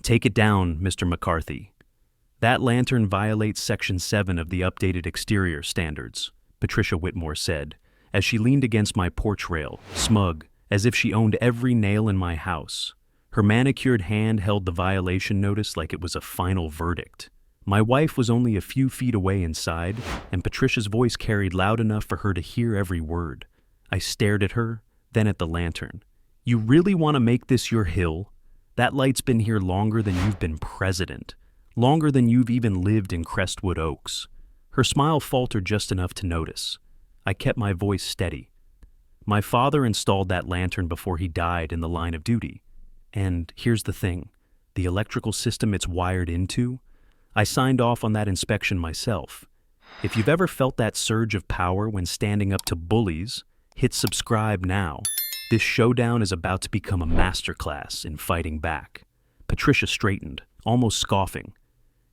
Take it down, Mr. McCarthy. That lantern violates Section 7 of the updated exterior standards, Patricia Whitmore said, as she leaned against my porch rail, smug, as if she owned every nail in my house. Her manicured hand held the violation notice like it was a final verdict. My wife was only a few feet away inside, and Patricia's voice carried loud enough for her to hear every word. I stared at her, then at the lantern. You really want to make this your hill? That light's been here longer than you've been president, longer than you've even lived in Crestwood Oaks. Her smile faltered just enough to notice. I kept my voice steady. My father installed that lantern before he died in the line of duty. And here's the thing, the electrical system it's wired into, I signed off on that inspection myself. If you've ever felt that surge of power when standing up to bullies, hit subscribe now. This showdown is about to become a masterclass in fighting back. Patricia straightened, almost scoffing.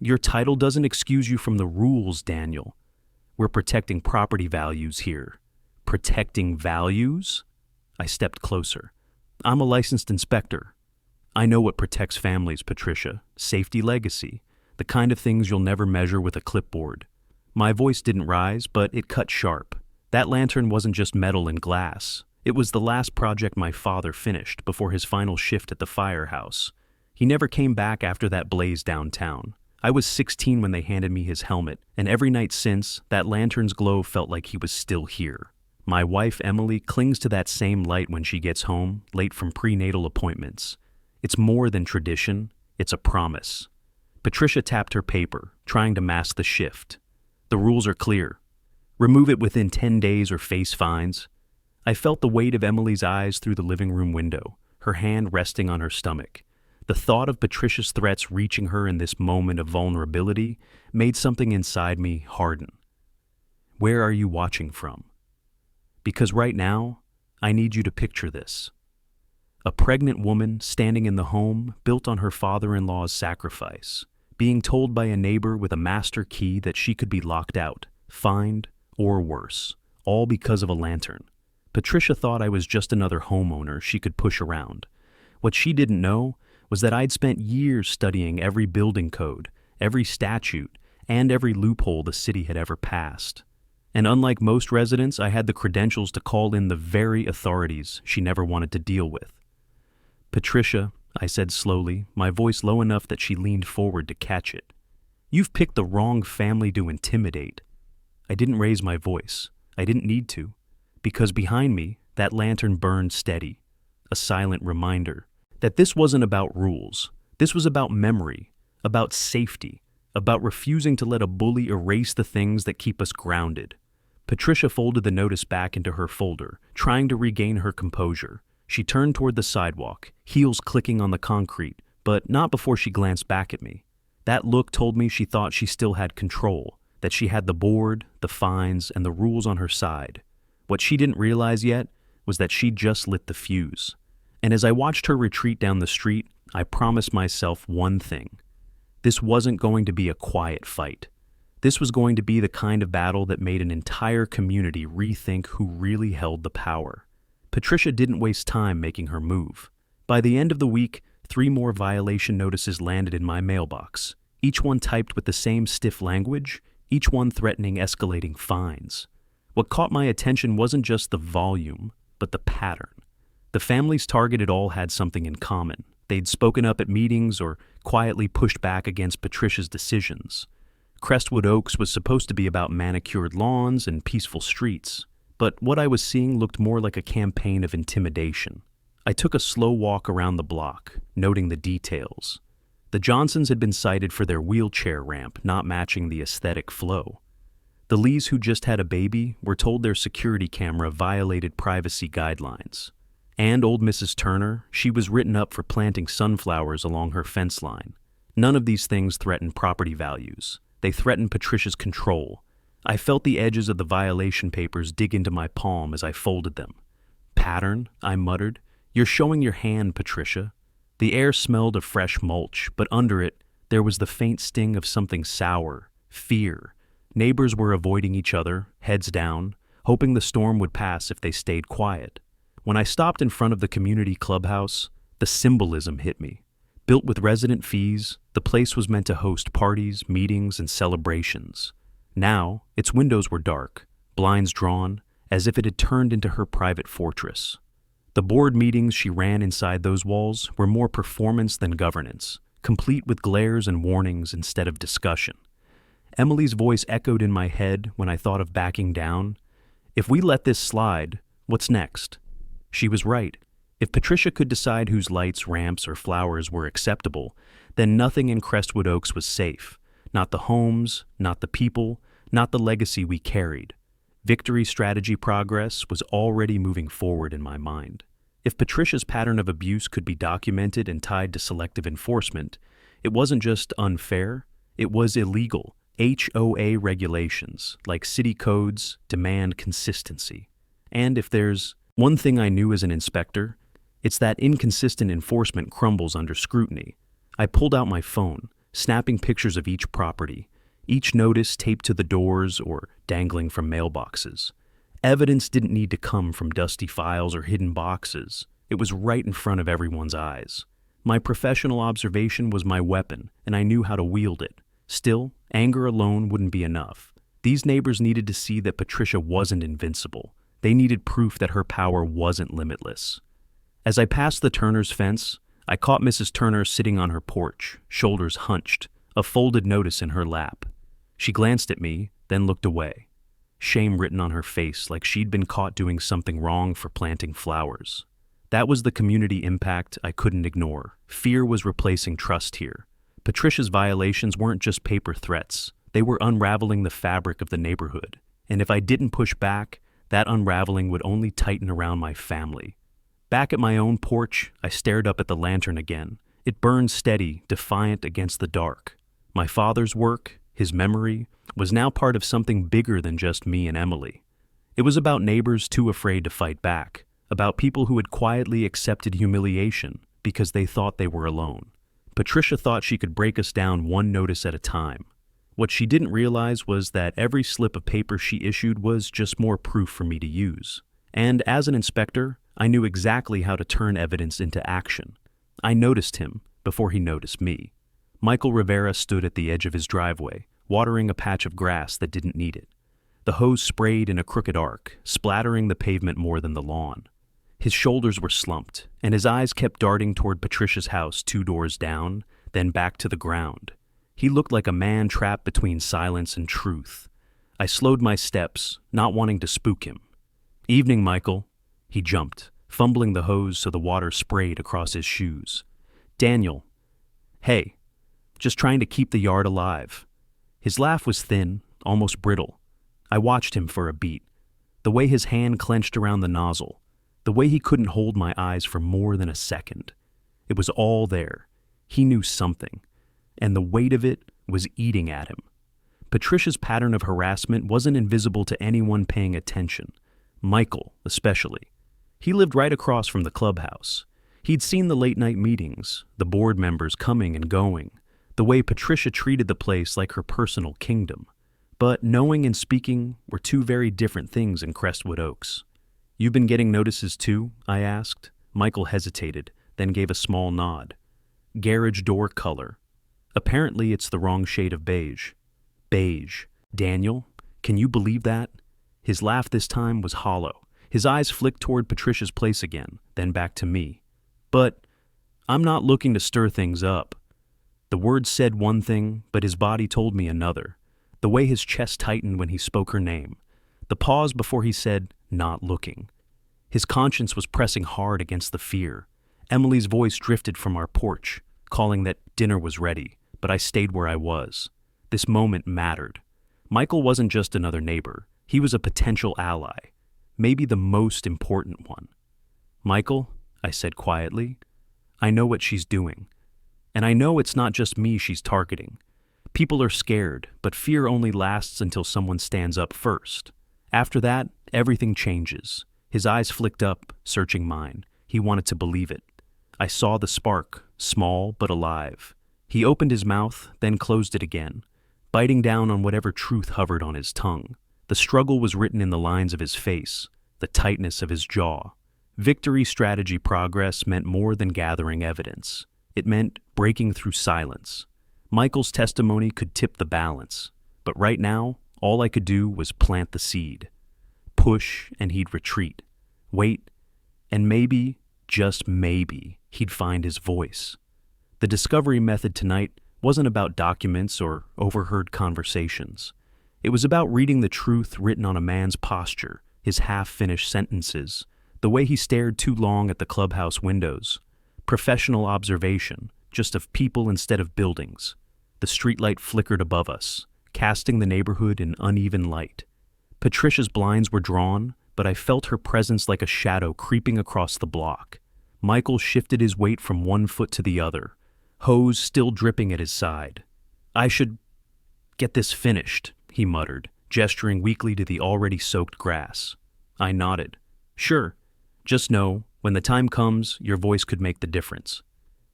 Your title doesn't excuse you from the rules, Daniel. We're protecting property values here. Protecting values? I stepped closer. I'm a licensed inspector. I know what protects families, Patricia. Safety legacy. The kind of things you'll never measure with a clipboard. My voice didn't rise, but it cut sharp. That lantern wasn't just metal and glass. It was the last project my father finished before his final shift at the firehouse. He never came back after that blaze downtown. I was 16 when they handed me his helmet, and every night since, that lantern's glow felt like he was still here. My wife, Emily, clings to that same light when she gets home, late from prenatal appointments. It's more than tradition, it's a promise. Patricia tapped her paper, trying to mask the shift. The rules are clear. Remove it within 10 days or face fines. I felt the weight of Emily's eyes through the living room window, her hand resting on her stomach. The thought of Patricia's threats reaching her in this moment of vulnerability made something inside me harden. Where are you watching from? Because right now, I need you to picture this. A pregnant woman standing in the home built on her father-in-law's sacrifice, being told by a neighbor with a master key that she could be locked out, fined, or worse, all because of a lantern. Patricia thought I was just another homeowner she could push around. What she didn't know was that I'd spent years studying every building code, every statute, and every loophole the city had ever passed. And unlike most residents, I had the credentials to call in the very authorities she never wanted to deal with. Patricia, I said slowly, my voice low enough that she leaned forward to catch it. You've picked the wrong family to intimidate. I didn't raise my voice. I didn't need to. Because behind me, that lantern burned steady. A silent reminder that this wasn't about rules. This was about memory, about safety, about refusing to let a bully erase the things that keep us grounded. Patricia folded the notice back into her folder, trying to regain her composure. She turned toward the sidewalk, heels clicking on the concrete, but not before she glanced back at me. That look told me she thought she still had control, that she had the board, the fines, and the rules on her side. What she didn't realize yet was that she'd just lit the fuse. And as I watched her retreat down the street, I promised myself one thing. This wasn't going to be a quiet fight. This was going to be the kind of battle that made an entire community rethink who really held the power. Patricia didn't waste time making her move. By the end of the week, 3 more violation notices landed in my mailbox, each one typed with the same stiff language, each one threatening escalating fines. What caught my attention wasn't just the volume, but the pattern. The families targeted all had something in common. They'd spoken up at meetings or quietly pushed back against Patricia's decisions. Crestwood Oaks was supposed to be about manicured lawns and peaceful streets, but what I was seeing looked more like a campaign of intimidation. I took a slow walk around the block, noting the details. The Johnsons had been cited for their wheelchair ramp not matching the aesthetic flow. The Lees, who just had a baby, were told their security camera violated privacy guidelines. And old Mrs. Turner, she was written up for planting sunflowers along her fence line. None of these things threatened property values. They threatened Patricia's control. I felt the edges of the violation papers dig into my palm as I folded them. Pattern, I muttered. You're showing your hand, Patricia. The air smelled of fresh mulch, but under it, there was the faint sting of something sour, fear. Neighbors were avoiding each other, heads down, hoping the storm would pass if they stayed quiet. When I stopped in front of the community clubhouse, the symbolism hit me. Built with resident fees, the place was meant to host parties, meetings, and celebrations. Now, its windows were dark, blinds drawn, as if it had turned into her private fortress. The board meetings she ran inside those walls were more performance than governance, complete with glares and warnings instead of discussion. Emily's voice echoed in my head when I thought of backing down. If we let this slide, what's next? She was right. If Patricia could decide whose lights, ramps, or flowers were acceptable, then nothing in Crestwood Oaks was safe. Not the homes, not the people, not the legacy we carried. Victory strategy progress was already moving forward in my mind. If Patricia's pattern of abuse could be documented and tied to selective enforcement, it wasn't just unfair, it was illegal. HOA regulations, like city codes, demand consistency. And if there's one thing I knew as an inspector, it's that inconsistent enforcement crumbles under scrutiny. I pulled out my phone, snapping pictures of each property, each notice taped to the doors or dangling from mailboxes. Evidence didn't need to come from dusty files or hidden boxes. It was right in front of everyone's eyes. My professional observation was my weapon, and I knew how to wield it. Still, anger alone wouldn't be enough. These neighbors needed to see that Patricia wasn't invincible. They needed proof that her power wasn't limitless. As I passed the Turner's fence, I caught Mrs. Turner sitting on her porch, shoulders hunched, a folded notice in her lap. She glanced at me, then looked away. Shame written on her face, like she'd been caught doing something wrong for planting flowers. That was the community impact I couldn't ignore. Fear was replacing trust here. Patricia's violations weren't just paper threats. They were unraveling the fabric of the neighborhood. And if I didn't push back, that unraveling would only tighten around my family. Back at my own porch, I stared up at the lantern again. It burned steady, defiant against the dark. My father's work, his memory, was now part of something bigger than just me and Emily. It was about neighbors too afraid to fight back, about people who had quietly accepted humiliation because they thought they were alone. Patricia thought she could break us down one notice at a time. What she didn't realize was that every slip of paper she issued was just more proof for me to use. And as an inspector, I knew exactly how to turn evidence into action. I noticed him before he noticed me. Michael Rivera stood at the edge of his driveway, watering a patch of grass that didn't need it. The hose sprayed in a crooked arc, splattering the pavement more than the lawn. His shoulders were slumped, and his eyes kept darting toward Patricia's house 2 doors down, then back to the ground. He looked like a man trapped between silence and truth. I slowed my steps, not wanting to spook him. "Evening, Michael." He jumped, fumbling the hose so the water sprayed across his shoes. "Daniel." "Hey, just trying to keep the yard alive." His laugh was thin, almost brittle. I watched him for a beat. The way his hand clenched around the nozzle, the way he couldn't hold my eyes for more than a second. It was all there. He knew something, and the weight of it was eating at him. Patricia's pattern of harassment wasn't invisible to anyone paying attention, Michael especially. He lived right across from the clubhouse. He'd seen the late-night meetings, the board members coming and going, the way Patricia treated the place like her personal kingdom. But knowing and speaking were two very different things in Crestwood Oaks. "You've been getting notices too?" I asked. Michael hesitated, then gave a small nod. "Garage door color. Apparently it's the wrong shade of beige." "Beige. Daniel, can you believe that?" His laugh this time was hollow. His eyes flicked toward Patricia's place again, then back to me. "But I'm not looking to stir things up." The words said one thing, but his body told me another. The way his chest tightened when he spoke her name. The pause before he said, "not looking." His conscience was pressing hard against the fear. Emily's voice drifted from our porch, calling that dinner was ready, but I stayed where I was. This moment mattered. Michael wasn't just another neighbor. He was a potential ally, maybe the most important one. "Michael," I said quietly, "I know what she's doing. And I know it's not just me she's targeting. People are scared, but fear only lasts until someone stands up first. After that, everything changes." His eyes flicked up, searching mine. He wanted to believe it. I saw the spark, small but alive. He opened his mouth, then closed it again, biting down on whatever truth hovered on his tongue. The struggle was written in the lines of his face, the tightness of his jaw. Victory strategy progress meant more than gathering evidence. It meant breaking through silence. Michael's testimony could tip the balance, but right now, all I could do was plant the seed. Push and he'd retreat. Wait, and maybe, just maybe, he'd find his voice. The discovery method tonight wasn't about documents or overheard conversations. It was about reading the truth written on a man's posture, his half-finished sentences, the way he stared too long at the clubhouse windows. Professional observation, just of people instead of buildings. The streetlight flickered above us, casting the neighborhood in uneven light. Patricia's blinds were drawn, but I felt her presence like a shadow creeping across the block. Michael shifted his weight from one foot to the other, hose still dripping at his side. "I should get this finished," he muttered, gesturing weakly to the already soaked grass. I nodded. "Sure. Just know, when the time comes, your voice could make the difference."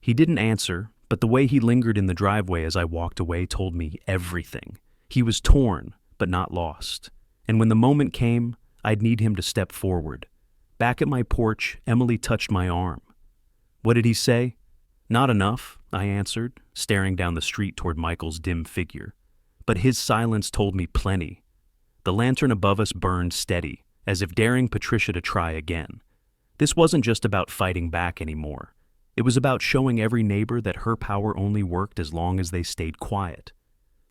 He didn't answer, but the way he lingered in the driveway as I walked away told me everything. He was torn, but not lost. And when the moment came, I'd need him to step forward. Back at my porch, Emily touched my arm. "What did he say?" "Not enough," I answered, staring down the street toward Michael's dim figure. But his silence told me plenty. The lantern above us burned steady, as if daring Patricia to try again. This wasn't just about fighting back anymore. It was about showing every neighbor that her power only worked as long as they stayed quiet.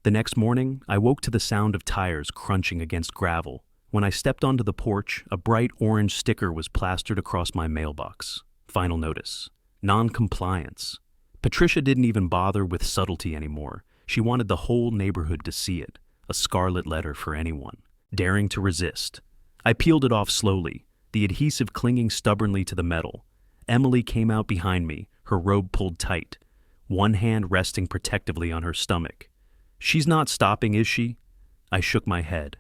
The next morning, I woke to the sound of tires crunching against gravel. When I stepped onto the porch, a bright orange sticker was plastered across my mailbox. Final notice. Non-compliance. Patricia didn't even bother with subtlety anymore. She wanted the whole neighborhood to see it. A scarlet letter for anyone daring to resist. I peeled it off slowly, the adhesive clinging stubbornly to the metal. Emily came out behind me, her robe pulled tight, one hand resting protectively on her stomach. "She's not stopping, is she?" I shook my head.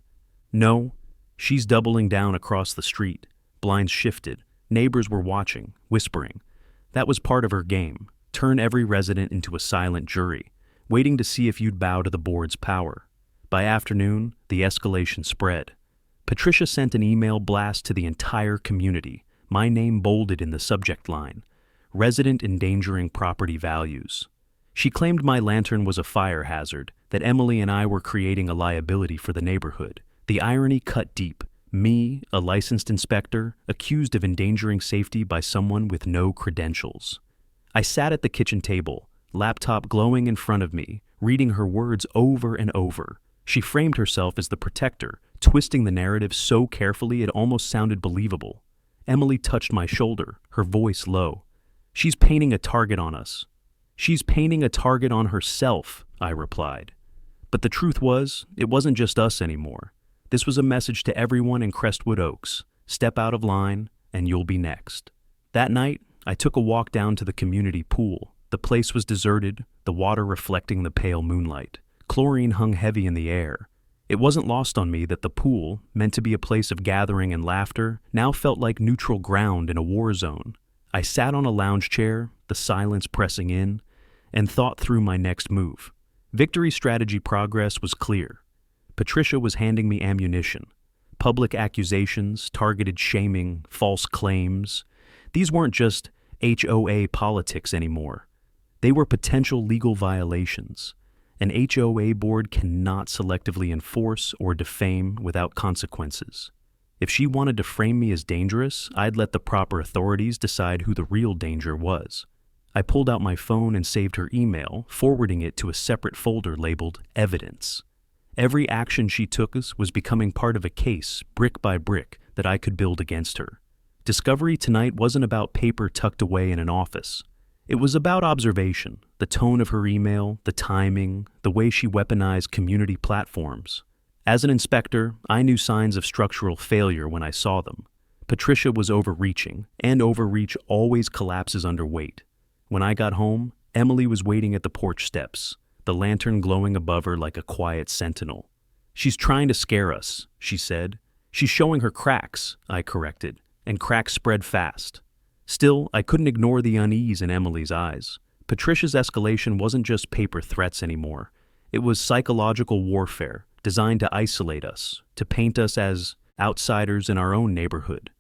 "No, she's doubling down across the street." Blinds shifted. Neighbors were watching, whispering. That was part of her game. Turn every resident into a silent jury, waiting to see if you'd bow to the board's power. By afternoon, the escalation spread. Patricia sent an email blast to the entire community, my name bolded in the subject line, "Resident endangering property values." She claimed my lantern was a fire hazard, that Emily and I were creating a liability for the neighborhood. The irony cut deep. Me, a licensed inspector, accused of endangering safety by someone with no credentials. I sat at the kitchen table, laptop glowing in front of me, reading her words over and over. She framed herself as the protector, twisting the narrative so carefully it almost sounded believable. Emily touched my shoulder, her voice low. "She's painting a target on us." "She's painting a target on herself," I replied. But the truth was, it wasn't just us anymore. This was a message to everyone in Crestwood Oaks. Step out of line, and you'll be next. That night, I took a walk down to the community pool. The place was deserted, the water reflecting the pale moonlight. Chlorine hung heavy in the air. It wasn't lost on me that the pool, meant to be a place of gathering and laughter, now felt like neutral ground in a war zone. I sat on a lounge chair, the silence pressing in, and thought through my next move. Victory strategy progress was clear. Patricia was handing me ammunition. Public accusations, targeted shaming, false claims. These weren't just HOA politics anymore. They were potential legal violations. An HOA board cannot selectively enforce or defame without consequences. If she wanted to frame me as dangerous, I'd let the proper authorities decide who the real danger was. I pulled out my phone and saved her email, forwarding it to a separate folder labeled Evidence. Every action she took was becoming part of a case, brick by brick, that I could build against her. Discovery tonight wasn't about paper tucked away in an office. It was about observation, the tone of her email, the timing, the way she weaponized community platforms. As an inspector, I knew signs of structural failure when I saw them. Patricia was overreaching, and overreach always collapses under weight. When I got home, Emily was waiting at the porch steps, the lantern glowing above her like a quiet sentinel. "She's trying to scare us," she said. "She's showing her cracks," I corrected, and cracks spread fast. Still, I couldn't ignore the unease in Emily's eyes. Patricia's escalation wasn't just paper threats anymore. It was psychological warfare, designed to isolate us, to paint us as outsiders in our own neighborhood.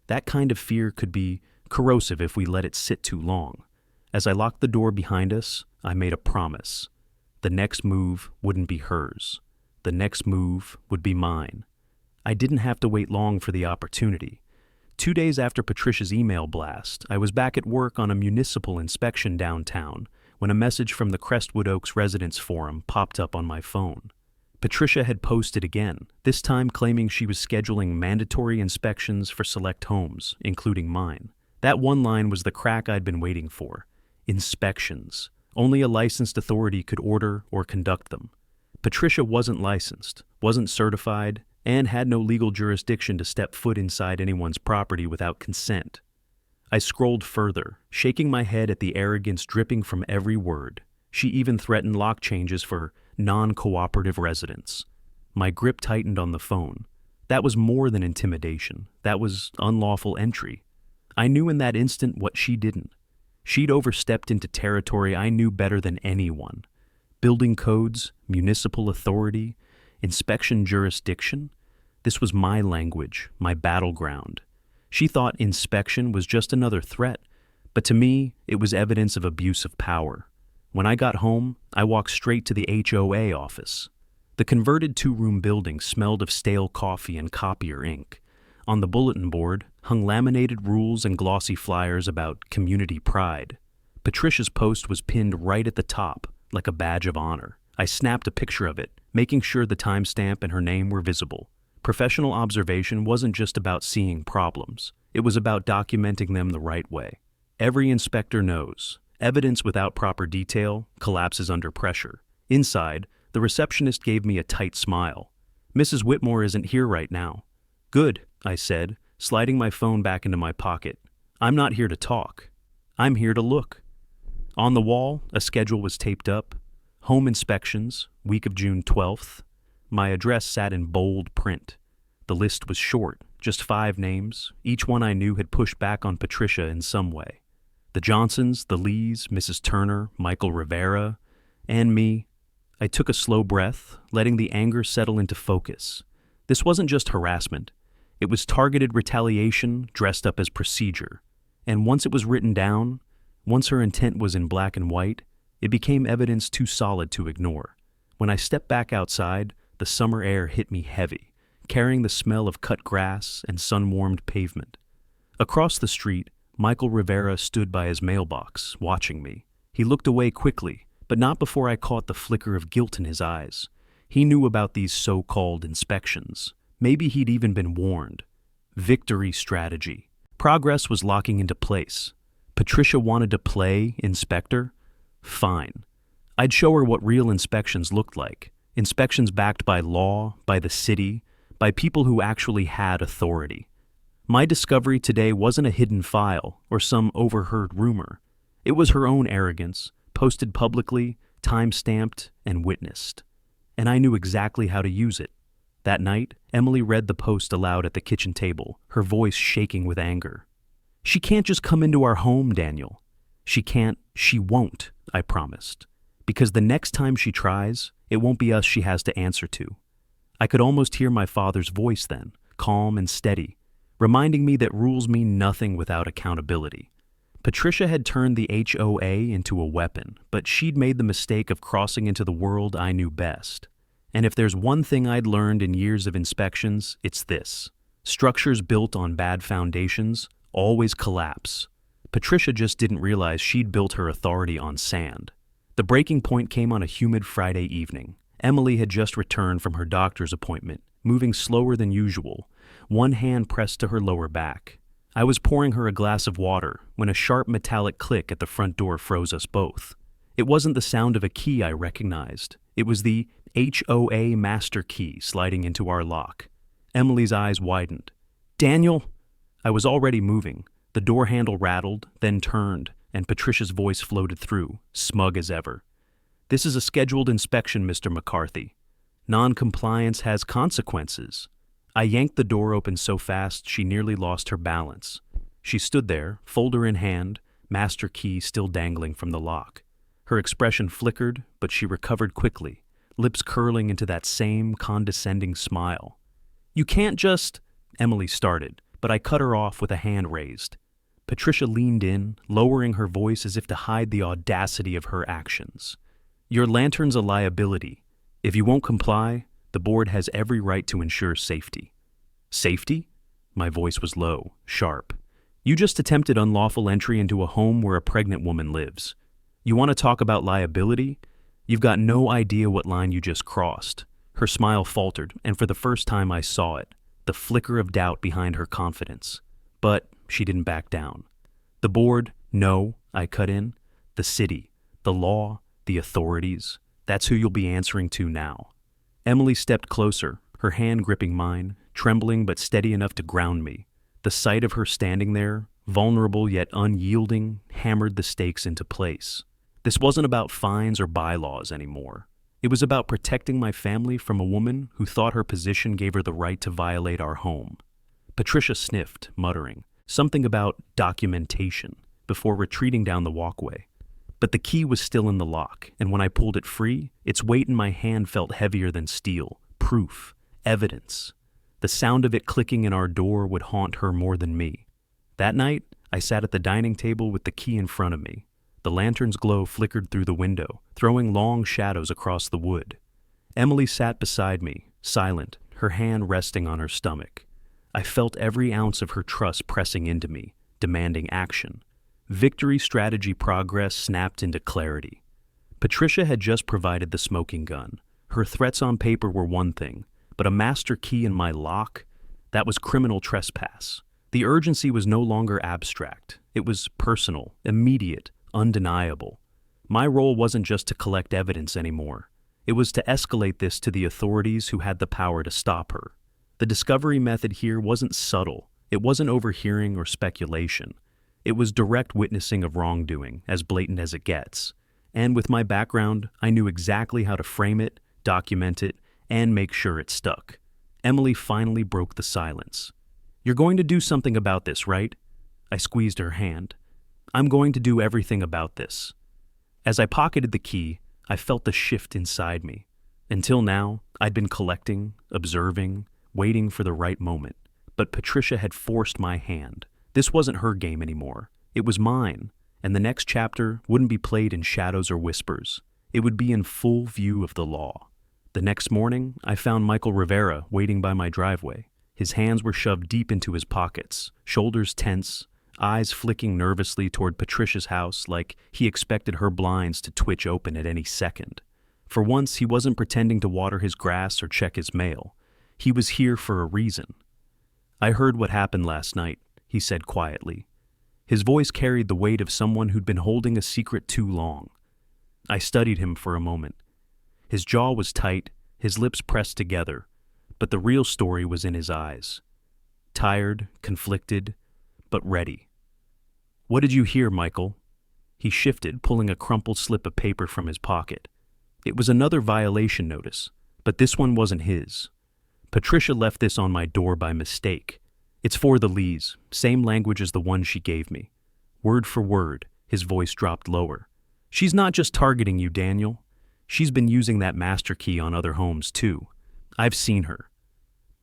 That kind of fear could be corrosive if we let it sit too long. As I locked the door behind us, I made a promise. The next move wouldn't be hers. The next move would be mine. I didn't have to wait long for the opportunity. 2 days after Patricia's email blast, I was back at work on a municipal inspection downtown when a message from the Crestwood Oaks Residents Forum popped up on my phone. Patricia had posted again, this time claiming she was scheduling mandatory inspections for select homes, including mine. That one line was the crack I'd been waiting for. Inspections. Only a licensed authority could order or conduct them. Patricia wasn't licensed, wasn't certified, and had no legal jurisdiction to step foot inside anyone's property without consent. I scrolled further, shaking my head at the arrogance dripping from every word. She even threatened lock changes for non-cooperative residents. My grip tightened on the phone. That was more than intimidation. That was unlawful entry. I knew in that instant what she didn't. She'd overstepped into territory I knew better than anyone. Building codes, municipal authority, inspection jurisdiction. This was my language, my battleground. She thought inspection was just another threat, but to me, it was evidence of abuse of power. When I got home, I walked straight to the HOA office. The converted 2-room building smelled of stale coffee and copier ink. On the bulletin board hung laminated rules and glossy flyers about community pride. Patricia's post was pinned right at the top, like a badge of honor. I snapped a picture of it, making sure the timestamp and her name were visible. Professional observation wasn't just about seeing problems. It was about documenting them the right way. Every inspector knows, evidence without proper detail collapses under pressure. Inside, the receptionist gave me a tight smile. "Mrs. Whitmore isn't here right now." "Good," I said, sliding my phone back into my pocket. "I'm not here to talk. I'm here to look." On the wall, a schedule was taped up. Home inspections, week of June 12th. My address sat in bold print. The list was short, just 5 names. Each one I knew had pushed back on Patricia in some way. The Johnsons, the Lees, Mrs. Turner, Michael Rivera, and me. I took a slow breath, letting the anger settle into focus. This wasn't just harassment. It was targeted retaliation dressed up as procedure. And once it was written down, once her intent was in black and white, it became evidence too solid to ignore. When I stepped back outside, the summer air hit me heavy, carrying the smell of cut grass and sun-warmed pavement. Across the street, Michael Rivera stood by his mailbox, watching me. He looked away quickly, but not before I caught the flicker of guilt in his eyes. He knew about these so-called inspections. Maybe he'd even been warned. Victory strategy. Progress was locking into place. Patricia wanted to play inspector? Fine. I'd show her what real inspections looked like. Inspections backed by law, by the city, by people who actually had authority. My discovery today wasn't a hidden file or some overheard rumor. It was her own arrogance, posted publicly, time-stamped, and witnessed. And I knew exactly how to use it. That night, Emily read the post aloud at the kitchen table, her voice shaking with anger. "She can't just come into our home, Daniel. She won't, I promised. Because the next time she tries, it won't be us she has to answer to." I could almost hear my father's voice then, calm and steady, reminding me that rules mean nothing without accountability. Patricia had turned the HOA into a weapon, but she'd made the mistake of crossing into the world I knew best. And if there's one thing I'd learned in years of inspections, it's this. Structures built on bad foundations always collapse. Patricia just didn't realize she'd built her authority on sand. The breaking point came on a humid Friday evening. Emily had just returned from her doctor's appointment, moving slower than usual, one hand pressed to her lower back. I was pouring her a glass of water when a sharp metallic click at the front door froze us both. It wasn't the sound of a key I recognized. It was the HOA master key sliding into our lock. Emily's eyes widened. "Daniel!" I was already moving. The door handle rattled, then turned, and Patricia's voice floated through, smug as ever. "This is a scheduled inspection, Mr. McCarthy. Non-compliance has consequences." I yanked the door open so fast she nearly lost her balance. She stood there, folder in hand, master key still dangling from the lock. Her expression flickered, but she recovered quickly, lips curling into that same condescending smile. "You can't just—" Emily started, but I cut her off with a hand raised. Patricia leaned in, lowering her voice as if to hide the audacity of her actions. Your lantern's a liability. If you won't comply, the board has every right to ensure safety. Safety? My voice was low, sharp. You just attempted unlawful entry into a home where a pregnant woman lives. You want to talk about liability? You've got no idea what line you just crossed. Her smile faltered, and for the first time I saw it, the flicker of doubt behind her confidence. But she didn't back down. The board, no, I cut in. The city, the law, the authorities, that's who you'll be answering to now. Emily stepped closer, her hand gripping mine, trembling but steady enough to ground me. The sight of her standing there, vulnerable yet unyielding, hammered the stakes into place. This wasn't about fines or bylaws anymore. It was about protecting my family from a woman who thought her position gave her the right to violate our home. Patricia sniffed, muttering something about documentation before retreating down the walkway. But the key was still in the lock, and when I pulled it free, its weight in my hand felt heavier than steel. Proof. Evidence. The sound of it clicking in our door would haunt her more than me. That night, I sat at the dining table with the key in front of me. The lantern's glow flickered through the window, throwing long shadows across the wood. Emily sat beside me, silent, her hand resting on her stomach. I felt every ounce of her trust pressing into me, demanding action. Victory strategy progress snapped into clarity. Patricia had just provided the smoking gun. Her threats on paper were one thing, but a master key in my lock? That was criminal trespass. The urgency was no longer abstract. It was personal, immediate, undeniable. My role wasn't just to collect evidence anymore. It was to escalate this to the authorities who had the power to stop her. The discovery method here wasn't subtle. It wasn't overhearing or speculation. It was direct witnessing of wrongdoing, as blatant as it gets. And with my background, I knew exactly how to frame it, document it, and make sure it stuck. Emily finally broke the silence. You're going to do something about this, right? I squeezed her hand. I'm going to do everything about this. As I pocketed the key, I felt the shift inside me. Until now, I'd been collecting, observing, waiting for the right moment. But Patricia had forced my hand. This wasn't her game anymore. It was mine, and the next chapter wouldn't be played in shadows or whispers. It would be in full view of the law. The next morning, I found Michael Rivera waiting by my driveway. His hands were shoved deep into his pockets, shoulders tense, eyes flicking nervously toward Patricia's house like he expected her blinds to twitch open at any second. For once, he wasn't pretending to water his grass or check his mail. He was here for a reason. I heard what happened last night, he said quietly. His voice carried the weight of someone who'd been holding a secret too long. I studied him for a moment. His jaw was tight, his lips pressed together, but the real story was in his eyes. Tired, conflicted, but ready. What did you hear, Michael? He shifted, pulling a crumpled slip of paper from his pocket. It was another violation notice, but this one wasn't his. Patricia left this on my door by mistake. It's for the Lees, same language as the one she gave me. Word for word, his voice dropped lower. She's not just targeting you, Daniel. She's been using that master key on other homes, too. I've seen her.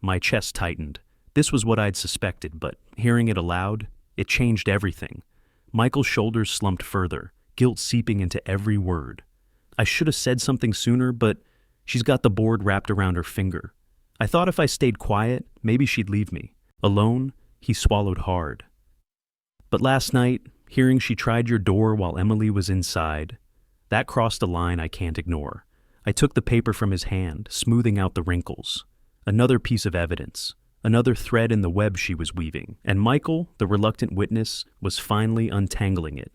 My chest tightened. This was what I'd suspected, but hearing it aloud, it changed everything. Michael's shoulders slumped further, guilt seeping into every word. I should have said something sooner, but she's got the board wrapped around her finger. I thought if I stayed quiet, maybe she'd leave me. Alone, he swallowed hard. But last night, hearing she tried your door while Emily was inside, that crossed a line I can't ignore. I took the paper from his hand, smoothing out the wrinkles. Another piece of evidence, another thread in the web she was weaving, and Michael, the reluctant witness, was finally untangling it.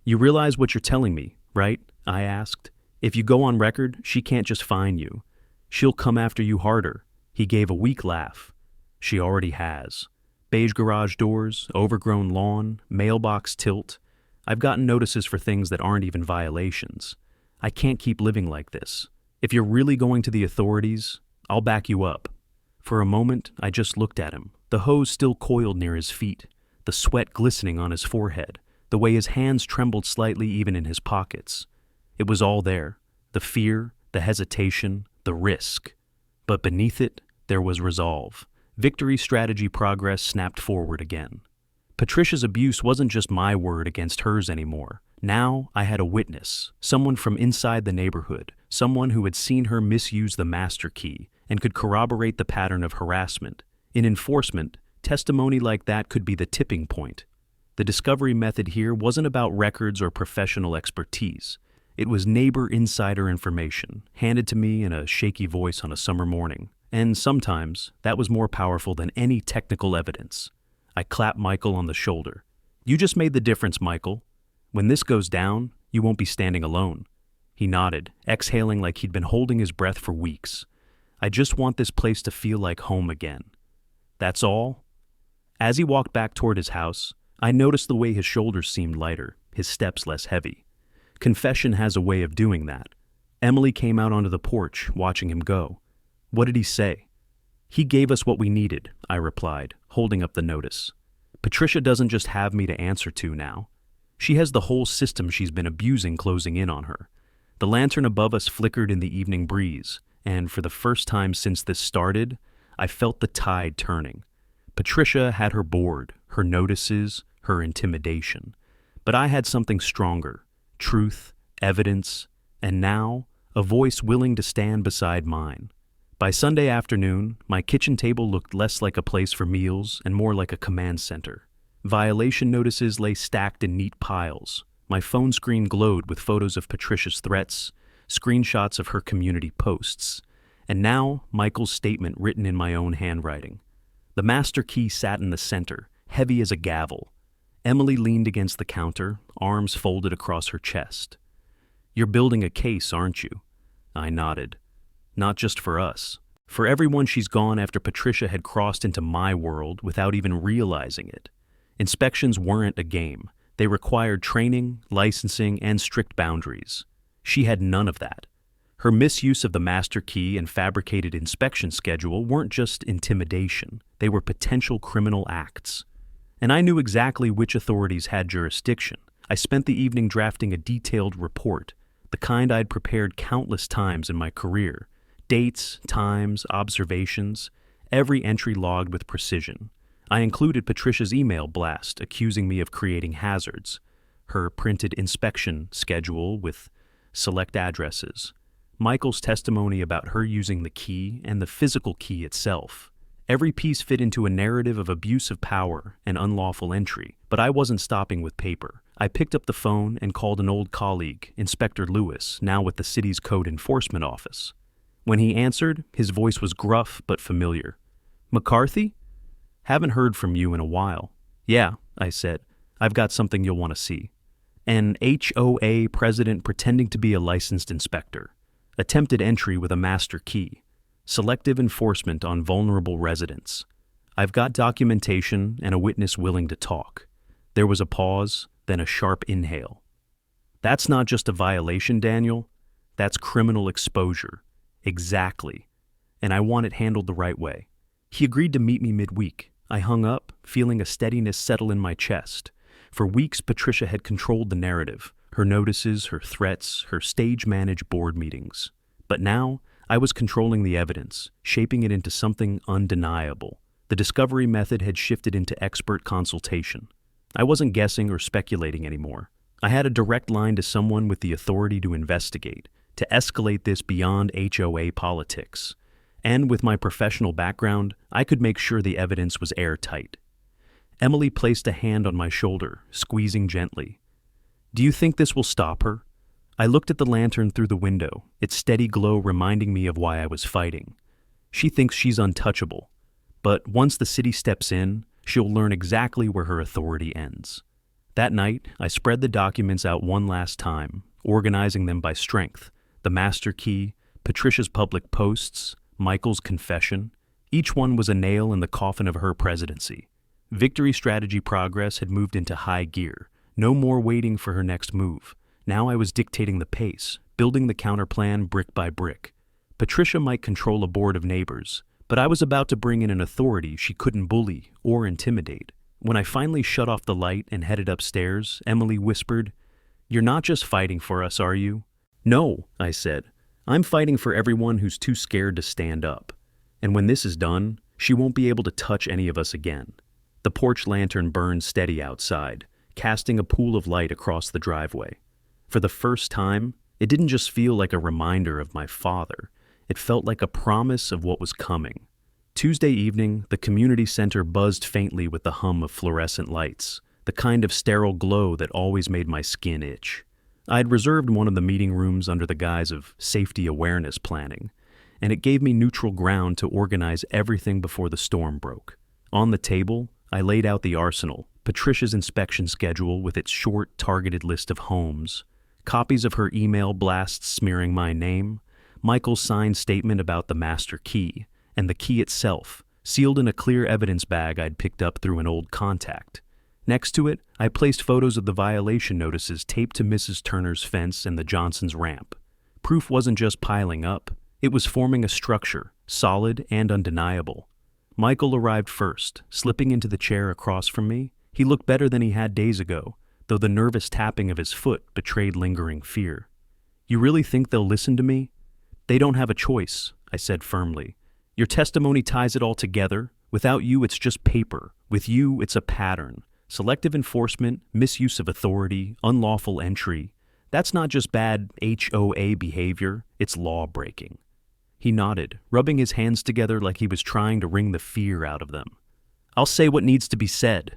You realize what you're telling me, right? I asked. If you go on record, she can't just fine you. She'll come after you harder. He gave a weak laugh. She already has. Beige garage doors, overgrown lawn, mailbox tilt. I've gotten notices for things that aren't even violations. I can't keep living like this. If you're really going to the authorities, I'll back you up. For a moment, I just looked at him, the hose still coiled near his feet, the sweat glistening on his forehead, the way his hands trembled slightly even in his pockets. It was all there, the fear, the hesitation, the risk. But beneath it, there was resolve. Victory strategy progress snapped forward again. Patricia's abuse wasn't just my word against hers anymore. Now I had a witness, someone from inside the neighborhood, someone who had seen her misuse the master key and could corroborate the pattern of harassment. In enforcement, testimony like that could be the tipping point. The discovery method here wasn't about records or professional expertise. It was neighbor insider information, handed to me in a shaky voice on a summer morning. And sometimes, that was more powerful than any technical evidence. I clapped Michael on the shoulder. "You just made the difference, Michael. When this goes down, you won't be standing alone." He nodded, exhaling like he'd been holding his breath for weeks. "I just want this place to feel like home again." "That's all?" As he walked back toward his house, I noticed the way his shoulders seemed lighter, his steps less heavy. Confession has a way of doing that. Emily came out onto the porch, watching him go. "What did he say?" "He gave us what we needed," I replied, holding up the notice. "Patricia doesn't just have me to answer to now. She has the whole system she's been abusing closing in on her." The lantern above us flickered in the evening breeze, and for the first time since this started, I felt the tide turning. Patricia had her board, her notices, her intimidation. But I had something stronger: truth, evidence, and now, a voice willing to stand beside mine. By Sunday afternoon, my kitchen table looked less like a place for meals and more like a command center. Violation notices lay stacked in neat piles. My phone screen glowed with photos of Patricia's threats, screenshots of her community posts, and now Michael's statement written in my own handwriting. The master key sat in the center, heavy as a gavel. Emily leaned against the counter, arms folded across her chest. "You're building a case, aren't you?" I nodded. "Not just for us. For everyone she's gone after Patricia had crossed into my world without even realizing it. Inspections weren't a game. They required training, licensing, and strict boundaries. She had none of that. Her misuse of the master key and fabricated inspection schedule weren't just intimidation. They were potential criminal acts. And I knew exactly which authorities had jurisdiction. I spent the evening drafting a detailed report, the kind I'd prepared countless times in my career. Dates, times, observations, every entry logged with precision. I included Patricia's email blast accusing me of creating hazards, her printed inspection schedule with select addresses, Michael's testimony about her using the key and the physical key itself. Every piece fit into a narrative of abuse of power and unlawful entry, but I wasn't stopping with paper. I picked up the phone and called an old colleague, Inspector Lewis, now with the city's code enforcement office. When he answered, his voice was gruff but familiar. "McCarthy? Haven't heard from you in a while." "Yeah," I said. "I've got something you'll want to see." An HOA president pretending to be a licensed inspector. Attempted entry with a master key. Selective enforcement on vulnerable residents. "I've got documentation and a witness willing to talk." There was a pause, then a sharp inhale. "That's not just a violation, Daniel. That's criminal exposure." "Exactly. And I want it handled the right way." He agreed to meet me midweek. I hung up, feeling a steadiness settle in my chest. For weeks, Patricia had controlled the narrative, her notices, her threats, her stage-managed board meetings. But now, I was controlling the evidence, shaping it into something undeniable. The discovery method had shifted into expert consultation. I wasn't guessing or speculating anymore. I had a direct line to someone with the authority to investigate, to escalate this beyond HOA politics. And with my professional background, I could make sure the evidence was airtight. Emily placed a hand on my shoulder, squeezing gently. "Do you think this will stop her?" I looked at the lantern through the window, its steady glow reminding me of why I was fighting. "She thinks she's untouchable. But once the city steps in, she'll learn exactly where her authority ends." That night, I spread the documents out one last time, organizing them by strength. The master key, Patricia's public posts, Michael's confession. Each one was a nail in the coffin of her presidency. Victory strategy progress had moved into high gear. No more waiting for her next move. Now I was dictating the pace, building the counterplan brick by brick. Patricia might control a board of neighbors, but I was about to bring in an authority she couldn't bully or intimidate. When I finally shut off the light and headed upstairs, Emily whispered, "You're not just fighting for us, are you?" "No," I said. "I'm fighting for everyone who's too scared to stand up. And when this is done, she won't be able to touch any of us again." The porch lantern burned steady outside, casting a pool of light across the driveway. For the first time, it didn't just feel like a reminder of my father. It felt like a promise of what was coming. Tuesday evening, the community center buzzed faintly with the hum of fluorescent lights, the kind of sterile glow that always made my skin itch. I had reserved one of the meeting rooms under the guise of safety awareness planning, and it gave me neutral ground to organize everything before the storm broke. On the table, I laid out the arsenal: Patricia's inspection schedule with its short, targeted list of homes, copies of her email blasts smearing my name, Michael's signed statement about the master key, and the key itself, sealed in a clear evidence bag I'd picked up through an old contact. Next to it, I placed photos of the violation notices taped to Mrs. Turner's fence and the Johnsons' ramp. Proof wasn't just piling up, it was forming a structure, solid and undeniable. Michael arrived first, slipping into the chair across from me. He looked better than he had days ago, though the nervous tapping of his foot betrayed lingering fear. "You really think they'll listen to me?" "They don't have a choice," I said firmly. "Your testimony ties it all together. Without you, it's just paper. With you, it's a pattern. Selective enforcement, misuse of authority, unlawful entry. That's not just bad HOA behavior, it's law-breaking." He nodded, rubbing his hands together like he was trying to wring the fear out of them. "I'll say what needs to be said."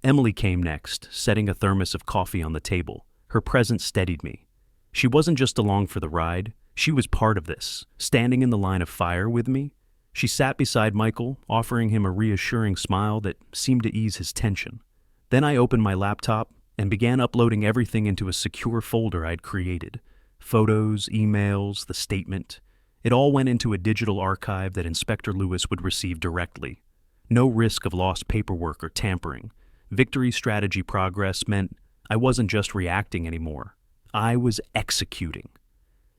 Emily came next, setting a thermos of coffee on the table. Her presence steadied me. She wasn't just along for the ride, she was part of this, standing in the line of fire with me. She sat beside Michael, offering him a reassuring smile that seemed to ease his tension. Then I opened my laptop and began uploading everything into a secure folder I'd created. Photos, emails, the statement. It all went into a digital archive that Inspector Lewis would receive directly. No risk of lost paperwork or tampering. Victory strategy progress meant I wasn't just reacting anymore. I was executing.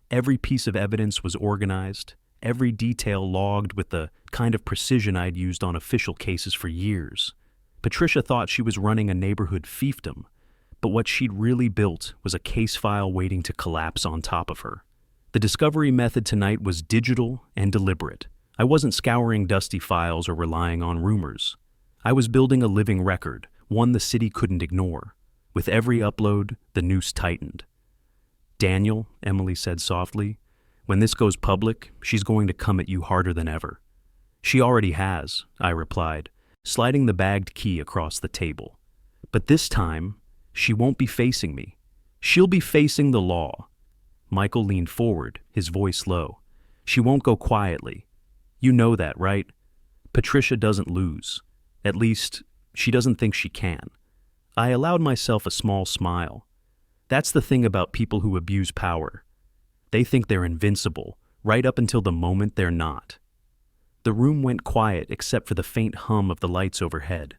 Every piece of evidence was organized, every detail logged with the kind of precision I'd used on official cases for years. Patricia thought she was running a neighborhood fiefdom, but what she'd really built was a case file waiting to collapse on top of her. The discovery method tonight was digital and deliberate. I wasn't scouring dusty files or relying on rumors. I was building a living record, one the city couldn't ignore. With every upload, the noose tightened. "Daniel," Emily said softly, "when this goes public, she's going to come at you harder than ever." "She already has," I replied, sliding the bagged key across the table. "But this time, she won't be facing me. She'll be facing the law." Michael leaned forward, his voice low. "She won't go quietly. You know that, right? Patricia doesn't lose. At least, she doesn't think she can." I allowed myself a small smile. That's the thing about people who abuse power. They think they're invincible, right up until the moment they're not. The room went quiet except for the faint hum of the lights overhead.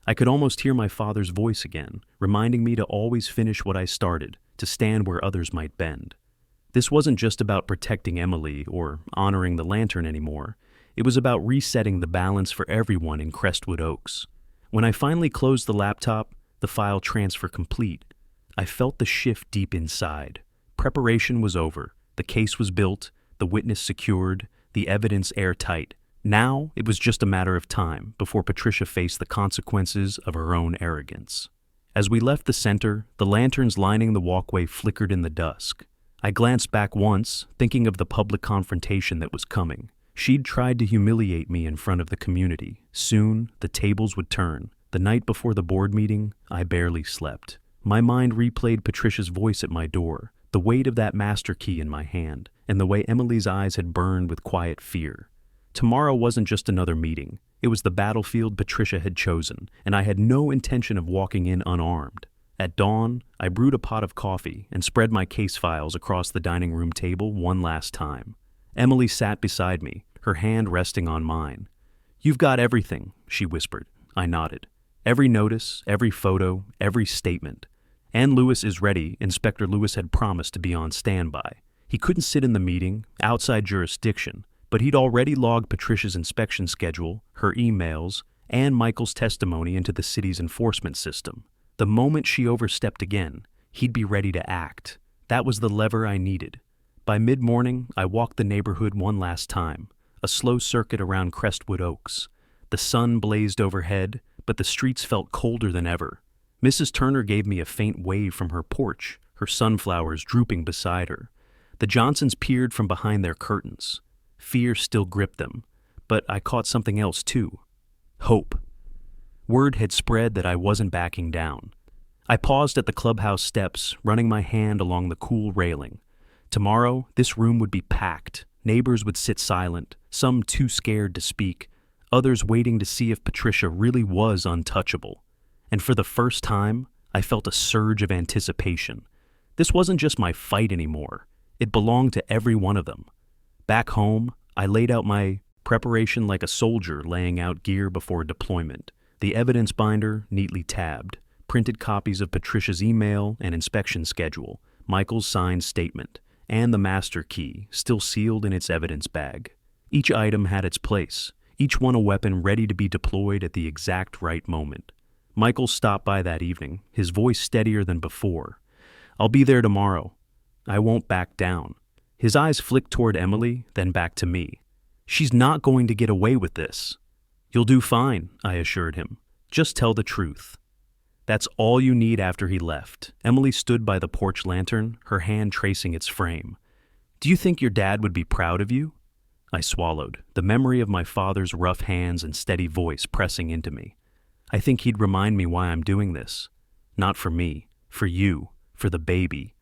I could almost hear my father's voice again, reminding me to always finish what I started, to stand where others might bend. This wasn't just about protecting Emily or honoring the lantern anymore. It was about resetting the balance for everyone in Crestwood Oaks. When I finally closed the laptop, the file transfer complete, I felt the shift deep inside. Preparation was over. The case was built, the witness secured, the evidence airtight. Now it was just a matter of time before Patricia faced the consequences of her own arrogance. As we left the center, the lanterns lining the walkway flickered in the dusk. I glanced back once, thinking of the public confrontation that was coming. She'd tried to humiliate me in front of the community. Soon, the tables would turn. The night before the board meeting, I barely slept. My mind replayed Patricia's voice at my door, the weight of that master key in my hand, and the way Emily's eyes had burned with quiet fear. Tomorrow wasn't just another meeting. It was the battlefield Patricia had chosen, and I had no intention of walking in unarmed. At dawn, I brewed a pot of coffee and spread my case files across the dining room table one last time. Emily sat beside me, her hand resting on mine. "You've got everything," she whispered. I nodded. "Every notice, every photo, every statement. And Lewis is ready. Inspector Lewis had promised to be on standby. He couldn't sit in the meeting, outside jurisdiction, but he'd already logged Patricia's inspection schedule, her emails, and Michael's testimony into the city's enforcement system. The moment she overstepped again, he'd be ready to act. That was the lever I needed. By mid-morning, I walked the neighborhood one last time, a slow circuit around Crestwood Oaks. The sun blazed overhead, but the streets felt colder than ever. Mrs. Turner gave me a faint wave from her porch, her sunflowers drooping beside her. The Johnsons peered from behind their curtains. Fear still gripped them, but I caught something else too. Hope. Word had spread that I wasn't backing down. I paused at the clubhouse steps, running my hand along the cool railing. Tomorrow, this room would be packed. Neighbors would sit silent, some too scared to speak, others waiting to see if Patricia really was untouchable. And for the first time, I felt a surge of anticipation. This wasn't just my fight anymore. It belonged to every one of them. Back home, I laid out my preparation like a soldier laying out gear before deployment. The evidence binder neatly tabbed, printed copies of Patricia's email and inspection schedule, Michael's signed statement, and the master key, still sealed in its evidence bag. Each item had its place, each one a weapon ready to be deployed at the exact right moment. Michael stopped by that evening, his voice steadier than before. "I'll be there tomorrow. I won't back down." His eyes flicked toward Emily, then back to me. "She's not going to get away with this." "You'll do fine," I assured him. "Just tell the truth." That's all you need. After he left, Emily stood by the porch lantern, her hand tracing its frame. "Do you think your dad would be proud of you?" I swallowed, the memory of my father's rough hands and steady voice pressing into me. "I think he'd remind me why I'm doing this. Not for me, for you, for the baby,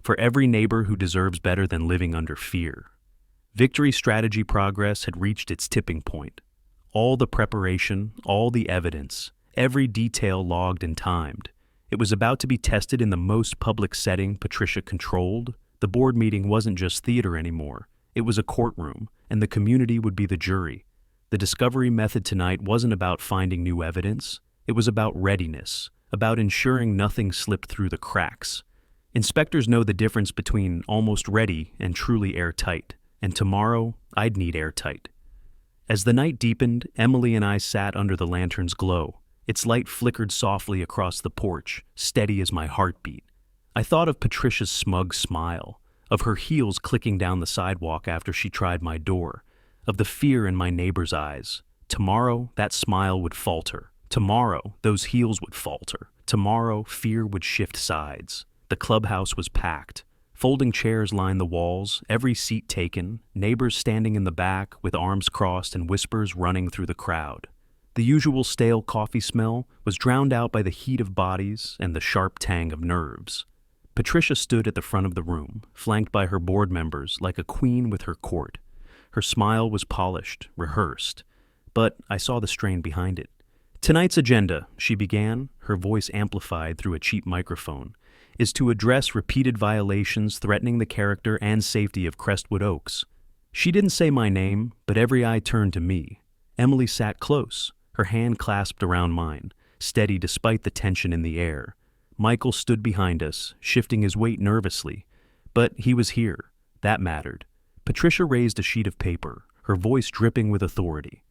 for every neighbor who deserves better than living under fear." Victory strategy progress had reached its tipping point. All the preparation, all the evidence, every detail logged and timed. It was about to be tested in the most public setting Patricia controlled. The board meeting wasn't just theater anymore. It was a courtroom, and the community would be the jury. The discovery method tonight wasn't about finding new evidence. It was about readiness, about ensuring nothing slipped through the cracks. Inspectors know the difference between almost ready and truly airtight, and tomorrow I'd need airtight. As the night deepened, Emily and I sat under the lantern's glow. Its light flickered softly across the porch, steady as my heartbeat. I thought of Patricia's smug smile, of her heels clicking down the sidewalk after she tried my door, of the fear in my neighbor's eyes. Tomorrow, that smile would falter. Tomorrow, those heels would falter. Tomorrow, fear would shift sides. The clubhouse was packed. Folding chairs lined the walls, every seat taken, neighbors standing in the back with arms crossed and whispers running through the crowd. The usual stale coffee smell was drowned out by the heat of bodies and the sharp tang of nerves. Patricia stood at the front of the room, flanked by her board members like a queen with her court. Her smile was polished, rehearsed, but I saw the strain behind it. "Tonight's agenda," she began, her voice amplified through a cheap microphone, "is to address repeated violations threatening the character and safety of Crestwood Oaks." She didn't say my name, but every eye turned to me. Emily sat close, her hand clasped around mine, steady despite the tension in the air. Michael stood behind us, shifting his weight nervously, but he was here. That mattered. Patricia raised a sheet of paper, her voice dripping with authority.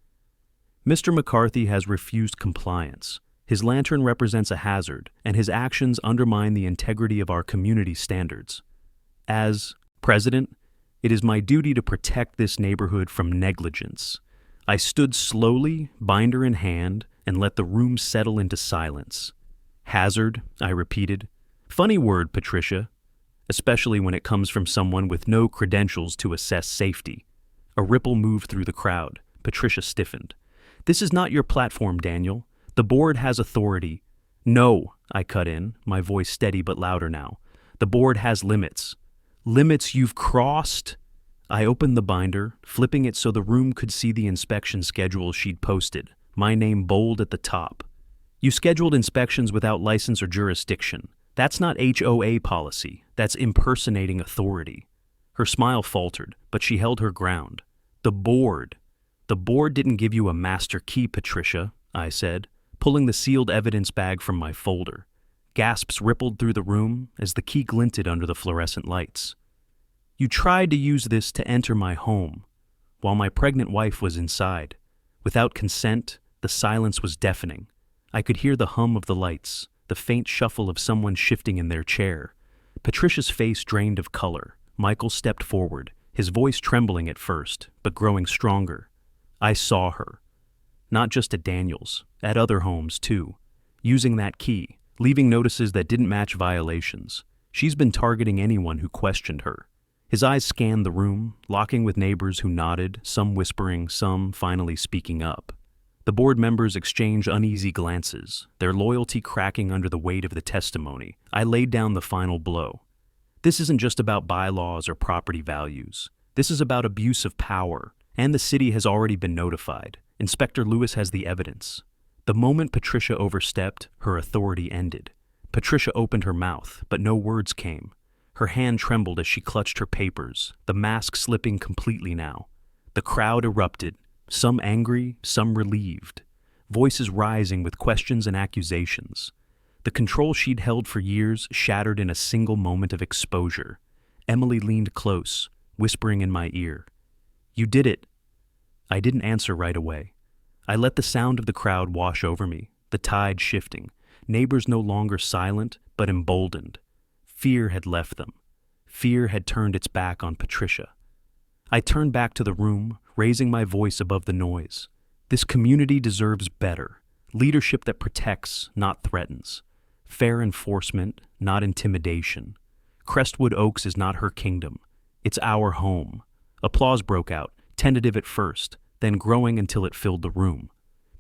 "Mr. McCarthy has refused compliance. His lantern represents a hazard, and his actions undermine the integrity of our community standards. As president, it is my duty to protect this neighborhood from negligence." I stood slowly, binder in hand, and let the room settle into silence. "Hazard," I repeated. "Funny word, Patricia, especially when it comes from someone with no credentials to assess safety." A ripple moved through the crowd. Patricia stiffened. "This is not your platform, Daniel. The board has authority." "No," I cut in, my voice steady but louder now. "The board has limits." "Limits you've crossed?" I opened the binder, flipping it so the room could see the inspection schedule she'd posted, my name bold at the top. "You scheduled inspections without license or jurisdiction. That's not HOA policy. That's impersonating authority." Her smile faltered, but she held her ground. "The board didn't give you a master key, Patricia," I said, pulling the sealed evidence bag from my folder. Gasps rippled through the room as the key glinted under the fluorescent lights. "You tried to use this to enter my home, while my pregnant wife was inside. Without consent, the silence was deafening. I could hear the hum of the lights, the faint shuffle of someone shifting in their chair. Patricia's face drained of color. Michael stepped forward, his voice trembling at first, but growing stronger. I saw her. not just at Daniel's, at other homes too. Using that key, leaving notices that didn't match violations. She's been targeting anyone who questioned her. His eyes scanned the room, locking with neighbors who nodded, some whispering, some finally speaking up. The board members exchanged uneasy glances, their loyalty cracking under the weight of the testimony. I laid down the final blow. This isn't just about bylaws or property values. This is about abuse of power, and the city has already been notified. Inspector Lewis has the evidence. The moment Patricia overstepped, her authority ended. Patricia opened her mouth, but no words came. Her hand trembled as she clutched her papers, the mask slipping completely now. The crowd erupted, some angry, some relieved, voices rising with questions and accusations. The control she'd held for years shattered in a single moment of exposure. Emily leaned close, whispering in my ear, "You did it." I didn't answer right away. I let the sound of the crowd wash over me, the tide shifting, neighbors no longer silent, but emboldened. Fear had left them. Fear had turned its back on Patricia. I turned back to the room, raising my voice above the noise. This community deserves better. Leadership that protects, not threatens. Fair enforcement, not intimidation. Crestwood Oaks is not her kingdom. It's our home. Applause broke out, tentative at first, then growing until it filled the room.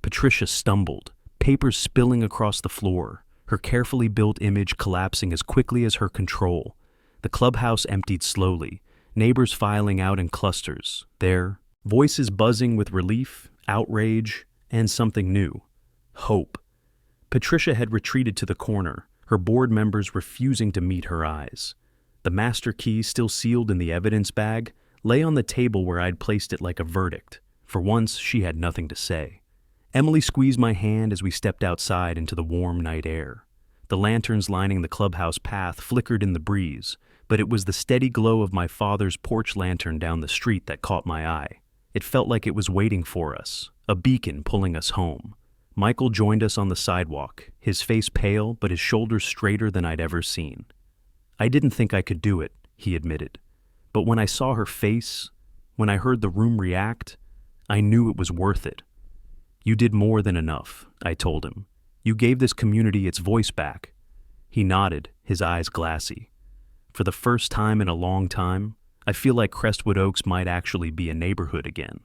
Patricia stumbled, papers spilling across the floor, her carefully built image collapsing as quickly as her control. The clubhouse emptied slowly, neighbors filing out in clusters, their voices buzzing with relief, outrage, and something new. Hope. Patricia had retreated to the corner, her board members refusing to meet her eyes. The master key, still sealed in the evidence bag, lay on the table where I'd placed it like a verdict. For once, she had nothing to say. Emily squeezed my hand as we stepped outside into the warm night air. The lanterns lining the clubhouse path flickered in the breeze, but it was the steady glow of my father's porch lantern down the street that caught my eye. It felt like it was waiting for us, a beacon pulling us home. Michael joined us on the sidewalk, his face pale but his shoulders straighter than I'd ever seen. "I didn't think I could do it," he admitted. "But when I saw her face, when I heard the room react, I knew it was worth it." "You did more than enough," I told him. "You gave this community its voice back." He nodded, his eyes glassy. "For the first time in a long time, I feel like Crestwood Oaks might actually be a neighborhood again."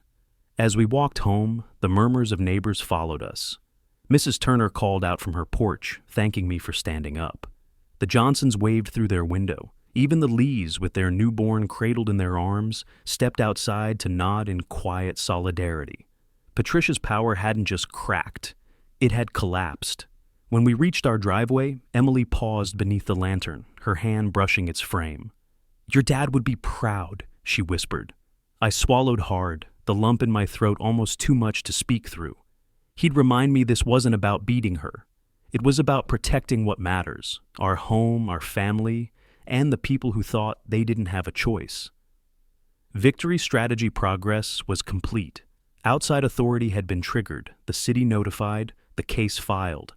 As we walked home, the murmurs of neighbors followed us. Mrs. Turner called out from her porch, thanking me for standing up. The Johnsons waved through their window. Even the Lees, with their newborn cradled in their arms, stepped outside to nod in quiet solidarity. Patricia's power hadn't just cracked, it had collapsed. When we reached our driveway, Emily paused beneath the lantern, her hand brushing its frame. "Your dad would be proud," she whispered. I swallowed hard, the lump in my throat almost too much to speak through. He'd remind me this wasn't about beating her. It was about protecting what matters, our home, our family, and the people who thought they didn't have a choice. Victory strategy progress was complete. Outside authority had been triggered, the city notified, the case filed.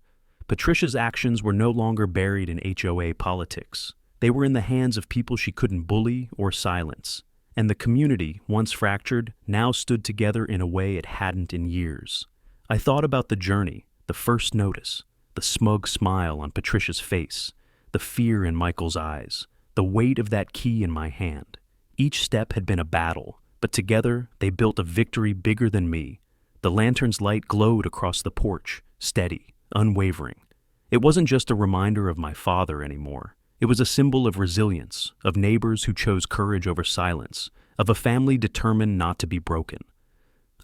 Patricia's actions were no longer buried in HOA politics. They were in the hands of people she couldn't bully or silence. And the community, once fractured, now stood together in a way it hadn't in years. I thought about the journey, the first notice, the smug smile on Patricia's face, the fear in Michael's eyes, the weight of that key in my hand. Each step had been a battle, but together they built a victory bigger than me. The lantern's light glowed across the porch, steady, unwavering. It wasn't just a reminder of my father anymore. It was a symbol of resilience, of neighbors who chose courage over silence, of a family determined not to be broken.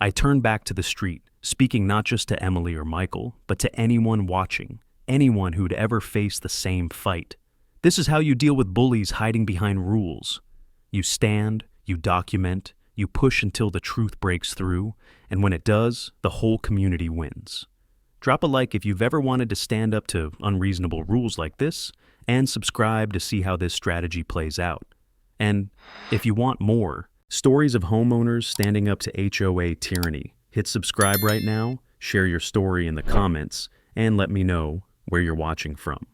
I turned back to the street, speaking not just to Emily or Michael, but to anyone watching, anyone who'd ever faced the same fight. This is how you deal with bullies hiding behind rules. You stand, you document, you push until the truth breaks through, and when it does, the whole community wins. Drop a like if you've ever wanted to stand up to unreasonable rules like this, and subscribe to see how this strategy plays out. And if you want more, stories of homeowners standing up to HOA tyranny, hit subscribe right now, share your story in the comments, and let me know where you're watching from.